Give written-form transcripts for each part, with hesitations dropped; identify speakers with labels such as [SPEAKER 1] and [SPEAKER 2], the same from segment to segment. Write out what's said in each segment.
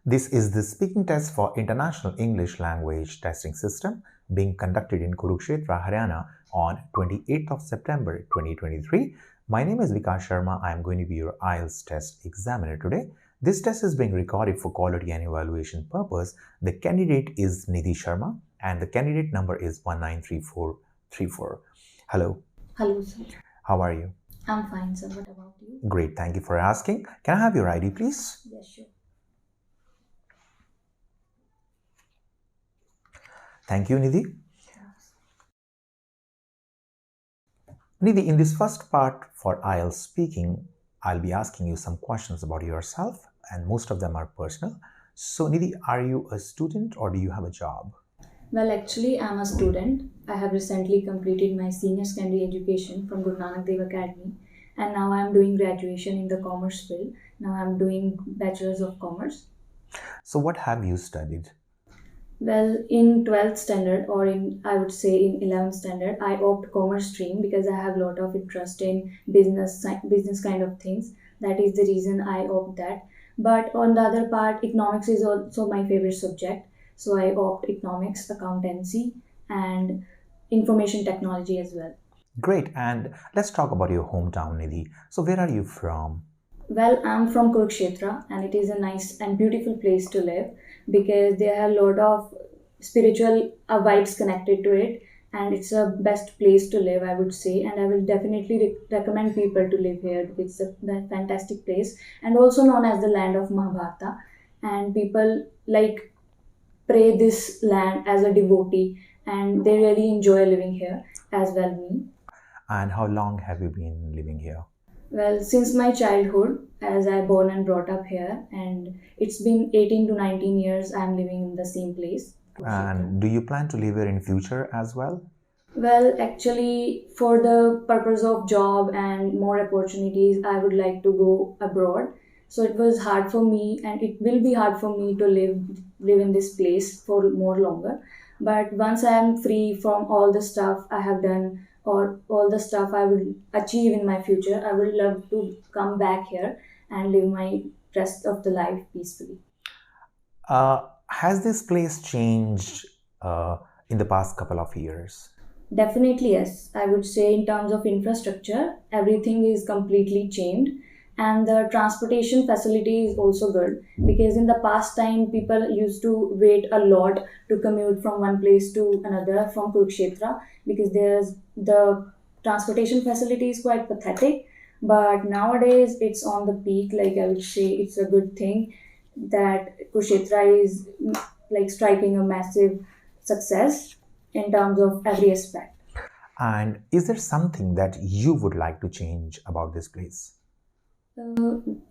[SPEAKER 1] This is the speaking test for International English Language Testing System being conducted in Kurukshetra, Haryana on 28th of September 2023. My name is Vikas Sharma. I am going to be your IELTS test examiner today. This test is being recorded for quality and evaluation purpose. The candidate is Nidhi Sharma and the candidate number is 193434. Hello.
[SPEAKER 2] Hello, sir.
[SPEAKER 1] How are you?
[SPEAKER 2] I'm fine, sir. What about you?
[SPEAKER 1] Great. Thank you for asking. Can I have your ID, please?
[SPEAKER 2] Yes, sure.
[SPEAKER 1] Thank you, Nidhi. Nidhi, in this first part for IELTS speaking, I'll be asking you some questions about yourself, and most of them are personal. So, Nidhi, are you a student or do you have a job?
[SPEAKER 2] Well, actually, I'm a student. I have recently completed my senior secondary education from Guru Nanak Dev Academy, and now I'm doing graduation in the commerce field. Now I'm doing bachelor's of commerce.
[SPEAKER 1] So, what have you studied?
[SPEAKER 2] Well, in 12th standard, or I would say in 11th standard, I opt commerce stream because I have a lot of interest in business kind of things. That is the reason I opt that. But on the other part, economics is also my favorite subject. So I opt economics, accountancy, and information technology as well.
[SPEAKER 1] Great. And let's talk about your hometown, Nidhi. So, where are you from?
[SPEAKER 2] Well, I'm from Kurukshetra, and it is a nice and beautiful place to live because there are a lot of spiritual vibes connected to it, and it's a best place to live, I would say. And I will definitely recommend people to live here. It's a fantastic place, and also known as the land of Mahabharata. And people like pray this land as a devotee, and they really enjoy living here as well. Me.
[SPEAKER 1] And how long have you been living here?
[SPEAKER 2] Well, since my childhood, as I born and brought up here, and it's been 18 to 19 years I'm living in the same place.
[SPEAKER 1] And do you plan to live here in future as well?
[SPEAKER 2] Well, actually, for the purpose of job and more opportunities, I would like to go abroad. So it was hard for me, and it will be hard for me to live in this place for more longer. But once I am free from all the stuff I have done or all the stuff I will achieve in my future, I would love to come back here and live my rest of the life peacefully.
[SPEAKER 1] Has this place changed in the past couple of years?
[SPEAKER 2] Definitely, yes. I would say, in terms of infrastructure, everything is completely changed, and the transportation facility is also good because in the past time, people used to wait a lot to commute from one place to another from Kurukshetra because there's the transportation facility is quite pathetic. But nowadays, it's on the peak. Like, I would say, it's a good thing that Kurukshetra is like striking a massive success in terms of every aspect.
[SPEAKER 1] And is there something that you would like to change about this place?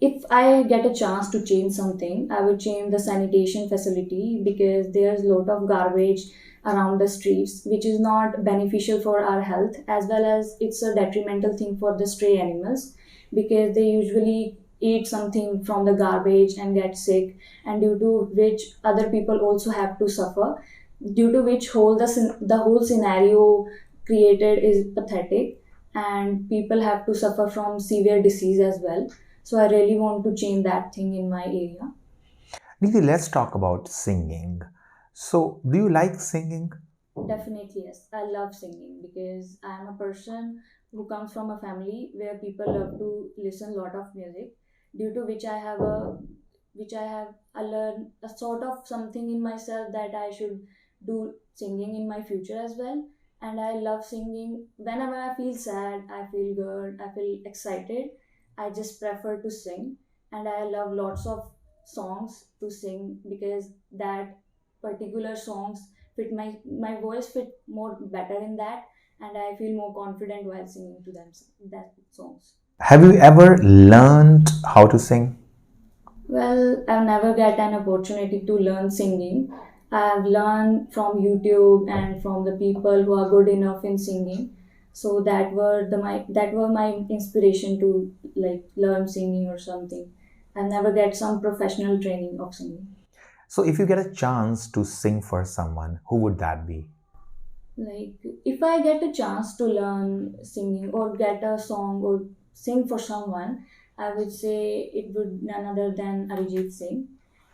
[SPEAKER 2] If I get a chance to change something, I would change the sanitation facility because there's a lot of garbage around the streets, which is not beneficial for our health, as well as it's a detrimental thing for the stray animals because they usually eat something from the garbage and get sick, and due to which other people also have to suffer, due to which the whole scenario created is pathetic, and people have to suffer from severe disease as well. So I really want to change that thing in my area.
[SPEAKER 1] Nidhi, let's talk about singing. So, do you like singing?
[SPEAKER 2] Definitely, yes. I love singing because I'm a person who comes from a family where people love to listen a lot of music, due to which I have I learned a sort of something in myself that I should do singing in my future as well. And I love singing whenever I feel sad, I feel good, I feel excited. I just prefer to sing, and I love lots of songs to sing because that particular songs fit my voice fit more better in that, and I feel more confident while singing to them that songs.
[SPEAKER 1] Have you ever learned how to sing?
[SPEAKER 2] Well, I've never get an opportunity to learn singing. I've learned from YouTube and from the people who are good enough in singing. So that were my inspiration to like learn singing or something. I've never get some professional training of singing.
[SPEAKER 1] So, if you get a chance to sing for someone, who would that be?
[SPEAKER 2] Like, if I get a chance to learn singing or get a song or sing for someone, I would say it would none other than Arijit Singh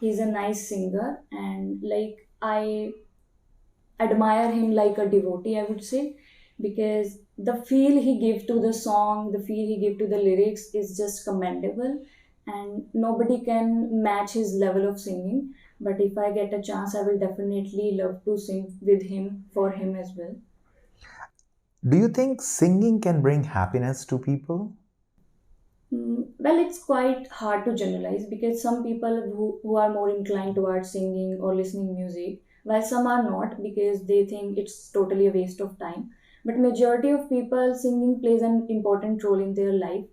[SPEAKER 2] He's a nice singer, and like I admire him like a devotee, I would say, because the feel he give to the song, the feel he give to the lyrics is just commendable, and nobody can match his level of singing. But if I get a chance, I will definitely love to sing with him, for him as well.
[SPEAKER 1] Do you think singing can bring happiness to people?
[SPEAKER 2] Well, it's quite hard to generalize because some people who are more inclined towards singing or listening music, while some are not because they think it's totally a waste of time. But majority of people, singing plays an important role in their life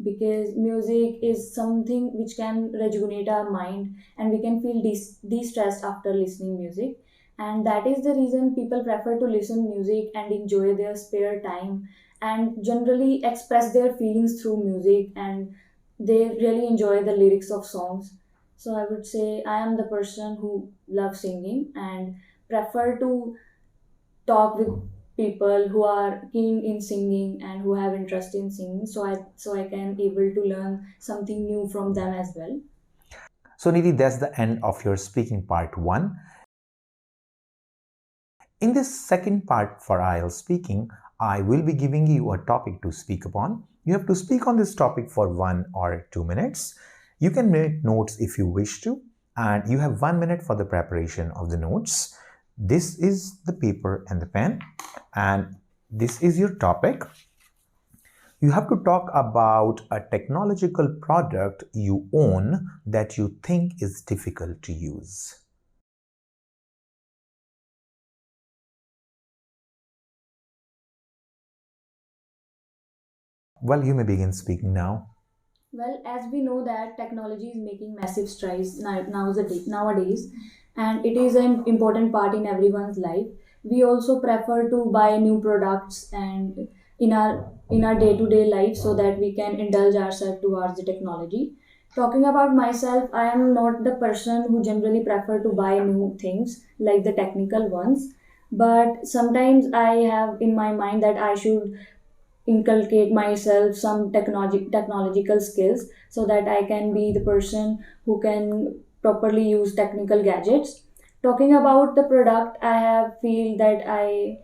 [SPEAKER 2] because music is something which can rejuvenate our mind, and we can feel de-stressed after listening music. And that is the reason people prefer to listen music and enjoy their spare time and generally express their feelings through music, and they really enjoy the lyrics of songs. So I would say I am the person who loves singing and prefer to talk with people who are keen in singing and who have interest in singing, so I can able to learn something new from them as well.
[SPEAKER 1] So, Nidhi, that's the end of your speaking part 1. In this second part for IELTS speaking, I will be giving you a topic to speak upon. You have to speak on this topic for 1 or 2 minutes. You can make notes if you wish to, and you have 1 minute for the preparation of the notes. This is the paper and the pen, and this is your topic. You have to talk about a technological product you own that you think is difficult to use. Well, you may begin speaking now.
[SPEAKER 2] Well, as we know that technology is making massive strides nowadays, and it is an important part in everyone's life. We also prefer to buy new products and in our day-to-day life so that we can indulge ourselves towards the technology. Talking about myself, I am not the person who generally prefer to buy new things like the technical ones, but sometimes I have in my mind that I should inculcate myself some technological skills so that I can be the person who can properly use technical gadgets. Talking about the product, I have feel that I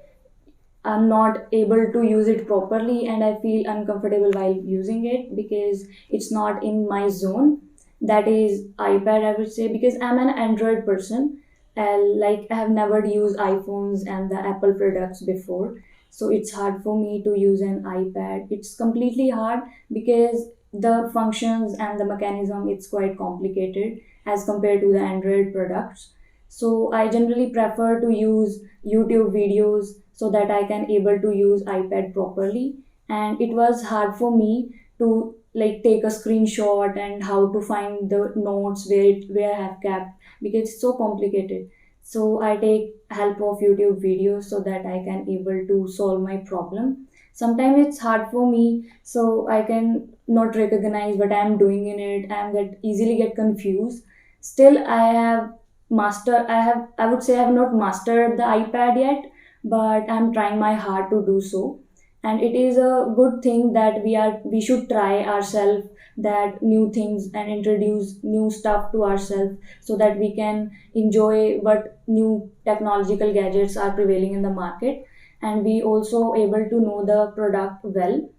[SPEAKER 2] am not able to use it properly and I feel uncomfortable while using it because it's not in my zone. That is iPad, I would say, because I'm an Android person. Like I have never used iPhones and the Apple products before, so it's hard for me to use an iPad. It's completely hard because the functions and the mechanism it's quite complicated as compared to the Android products. So I generally prefer to use YouTube videos so that I can able to use iPad properly. And it was hard for me to like take a screenshot and how to find the notes where I have kept because it's so complicated. So I take help of YouTube videos so that I can able to solve my problem. Sometimes it's hard for me, so I can not recognize what I'm doing in it. Get easily get confused. Still, I would say I have not mastered the iPad yet, but I'm trying my hard to do so. And it is a good thing that we should try ourselves that new things and introduce new stuff to ourselves so that we can enjoy what new technological gadgets are prevailing in the market, and we also able to know the product well.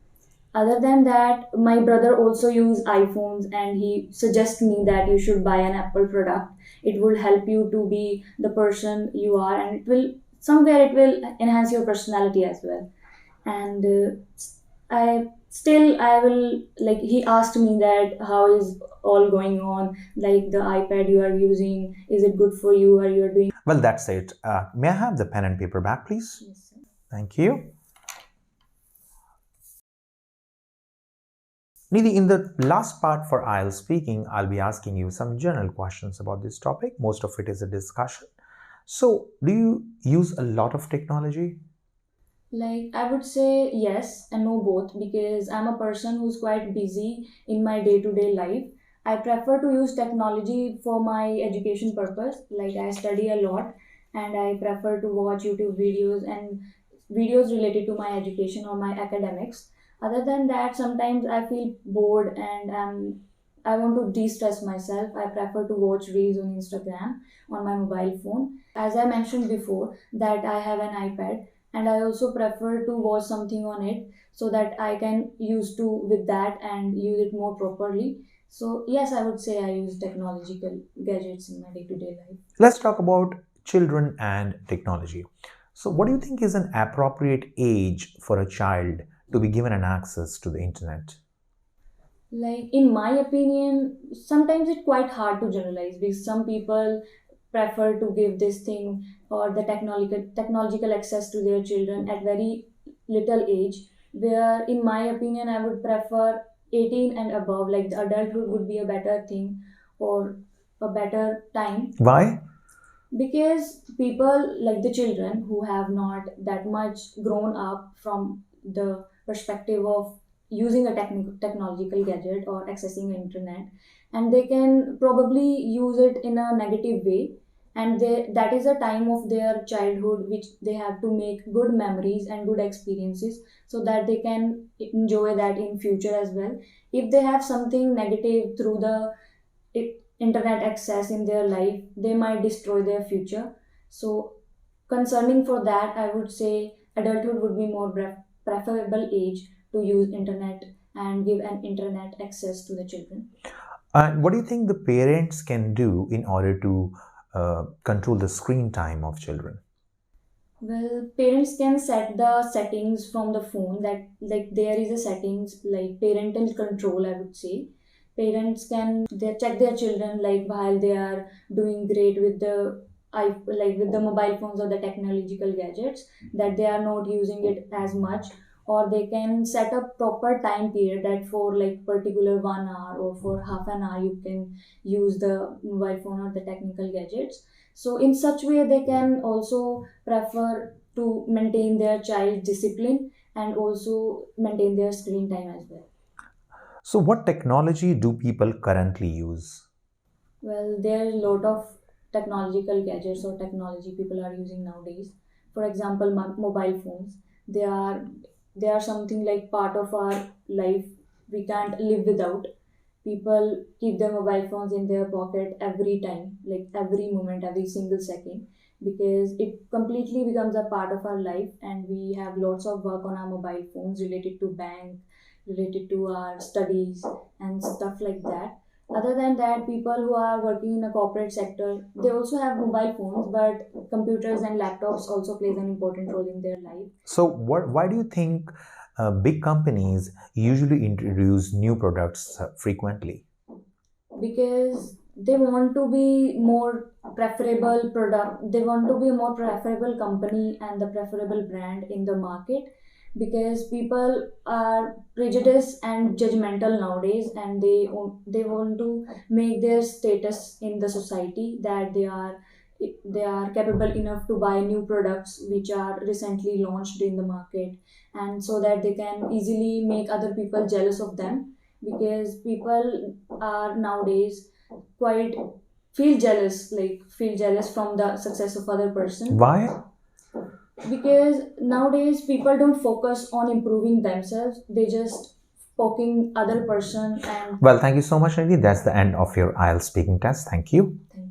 [SPEAKER 2] Other than that, my brother also use iPhones and he suggests me that you should buy an Apple product. It will help you to be the person you are, and it will enhance your personality as well. And I will like he asked me that how is all going on, like the iPad you are using, is it good for you, or you are doing.
[SPEAKER 1] Well, that's it. May I have the pen and paper back, please?
[SPEAKER 2] Yes, sir.
[SPEAKER 1] Thank you. Nidhi, in the last part for IELTS speaking, I'll be asking you some general questions about this topic. Most of it is a discussion. So, do you use a lot of technology?
[SPEAKER 2] Like, I would say yes and no both because I'm a person who's quite busy in my day to day life. I prefer to use technology for my education purpose. Like, I study a lot and I prefer to watch YouTube videos and videos related to my education or my academics. Other than that, sometimes I feel bored and I want to de-stress myself, I prefer to watch reels on Instagram on my mobile phone. As I mentioned before, that I have an iPad, and I also prefer to watch something on it so that I can use to with that and use it more properly. So yes, I would say I use technological gadgets in my day-to-day life.
[SPEAKER 1] Let's talk about children and technology. So, what do you think is an appropriate age for a child to be given an access to the internet?
[SPEAKER 2] Like in my opinion, sometimes it's quite hard to generalize because some people prefer to give this thing or the technological access to their children at very little age, where in my opinion I would prefer 18 and above, like the adulthood would be a better thing or a better time,
[SPEAKER 1] Why?
[SPEAKER 2] because people like the children who have not that much grown up from the perspective of using a technological gadget or accessing the internet, and they can probably use it in a negative way, and that is a time of their childhood which they have to make good memories and good experiences so that they can enjoy that in future as well. If they have something negative through the internet access in their life, they might destroy their future. So concerning for that, I would say adulthood would be more preferable age to use internet and give an internet access to the children.
[SPEAKER 1] And what do you think the parents can do in order to control the screen time of children?
[SPEAKER 2] Well, parents can set the settings from the phone, that like there is a settings like parental control, I would say. Parents can they check their children like while they are doing great with the like with the mobile phones or the technological gadgets, that they are not using it as much, or they can set a proper time period that for like particular 1 hour or for half an hour you can use the mobile phone or the technical gadgets. So in such way they can also prefer to maintain their child discipline and also maintain their screen time as well.
[SPEAKER 1] So, what technology do people currently use?
[SPEAKER 2] Well, there are a lot of technological gadgets or technology people are using nowadays. For example, mobile phones. They are they are something like part of our life. We can't live without. People keep their mobile phones in their pocket every time, like every moment, every single second, because it completely becomes a part of our life, and we have lots of work on our mobile phones related to bank, related to our studies and stuff like that. Other than that, people who are working in a corporate sector, they also have mobile phones, but computers and laptops also plays an important role in their life.
[SPEAKER 1] So, why do you think big companies usually introduce new products frequently?
[SPEAKER 2] Because they want to be more preferable product, they want to be a more preferable company and the preferable brand in the market, because people are prejudiced and judgmental nowadays, and they want to make their status in the society that they are capable enough to buy new products which are recently launched in the market, and so that they can easily make other people jealous of them, because people are nowadays quite feel jealous from the success of other person,
[SPEAKER 1] Why?
[SPEAKER 2] because nowadays people don't focus on improving themselves, they just poking other person. And
[SPEAKER 1] Well, thank you so much, Nidhi. That's the end of your IELTS speaking test. Thank you.
[SPEAKER 2] thank